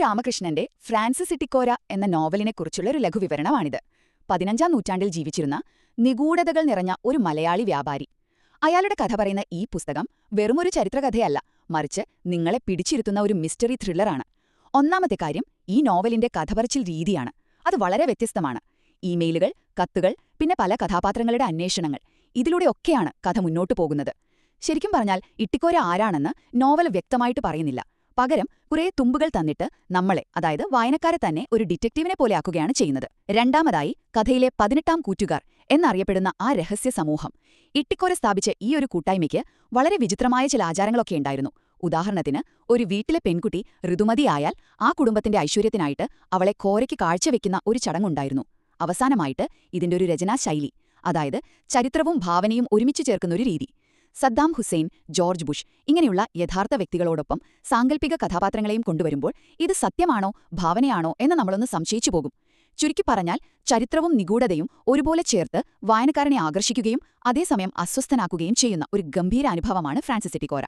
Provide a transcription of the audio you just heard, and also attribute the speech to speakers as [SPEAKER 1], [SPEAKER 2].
[SPEAKER 1] രാമകൃഷ്ണന്റെ Francis Itty Cora എന്ന നോവലിനെക്കുറിച്ചുള്ള ഒരു ലഘുവിവരണമാണിത്. 15-ാം നൂറ്റാണ്ടിൽ ജീവിച്ചിരുന്ന നിഗൂഢതകൾ നിറഞ്ഞ ഒരു മലയാളി വ്യാപാരി. അയാളുടെ കഥ പറയുന്ന ഈ പുസ്തകം വെറുമൊരു ചരിത്രകഥയല്ല, മറിച്ച് നിങ്ങളെ പിടിച്ചിരുത്തുന്ന ഒരു മിസ്റ്ററി ത്രില്ലറാണ്. ഒന്നാമത്തെ കാര്യം ഈ നോവലിന്റെ കഥപറച്ചിൽ രീതിയാണ്. അത് വളരെ വ്യത്യസ്തമാണ്. ഇമെയിലുകൾ, കത്തുകൾ, പിന്നെ പല കഥാപാത്രങ്ങളുടെ അന്വേഷണങ്ങൾ, ഇതിലൂടെയൊക്കെയാണ് കഥ മുന്നോട്ടു പോകുന്നത്. ശരിക്കും പറഞ്ഞാൽ ഇട്ടിക്കോര ആരാണെന്ന് നോവൽ വ്യക്തമായിട്ട് പറയുന്നില്ല. പകരം കുറേ തുമ്പുകൾ തന്നിട്ട് നമ്മളെ, അതായത് വായനക്കാരെ തന്നെ ഒരു ഡിറ്റക്റ്റീവിനെ പോലെ ആക്കുകയാണ് ചെയ്യുന്നത്. രണ്ടാമതായി, കഥയിലെ 18-ാം കൂറ്റുകാർ എന്നറിയപ്പെടുന്ന ആ രഹസ്യ സമൂഹം. ഇട്ടിക്കോര സ്ഥാപിച്ച ഈ ഒരു കൂട്ടായ്മയ്ക്ക് വളരെ വിചിത്രമായ ചില ആചാരങ്ങളൊക്കെ ഉണ്ടായിരുന്നു. ഉദാഹരണത്തിന്, ഒരു വീട്ടിലെ പെൺകുട്ടി ഋതുമതിയായാൽ ആ കുടുംബത്തിന്റെ ഐശ്വര്യത്തിനായിട്ട് അവളെ കോരയ്ക്ക് കാഴ്ചവെക്കുന്ന ഒരു ചടങ്ങുണ്ടായിരുന്നു. അവസാനമായിട്ട് ഇതിന്റെ ഒരു രചനാശൈലി, അതായത് ചരിത്രവും ഭാവനയും ഒരുമിച്ച് ചേർക്കുന്നൊരു രീതി. സദ്ദാം ഹുസൈൻ, ജോർജ് ബുഷ് ഇങ്ങനെയുള്ള യഥാർത്ഥ വ്യക്തികളോടൊപ്പം സാങ്കല്പിക കഥാപാത്രങ്ങളെയും കൊണ്ടുവരുമ്പോൾ ഇത് സത്യമാണോ ഭാവനയാണോ എന്ന് നമ്മളൊന്ന് സംശയിച്ചു പോകും. ചുരുക്കി പറഞ്ഞാൽ, ചരിത്രവും നിഗൂഢതയും ഒരുപോലെ ചേർത്ത് വായനക്കാരനെ ആകർഷിക്കുകയും അതേസമയം അസ്വസ്ഥനാക്കുകയും ചെയ്യുന്ന ഒരു ഗംഭീര അനുഭവമാണ് ഫ്രാൻസിസ് ഇട്ടിക്കോര.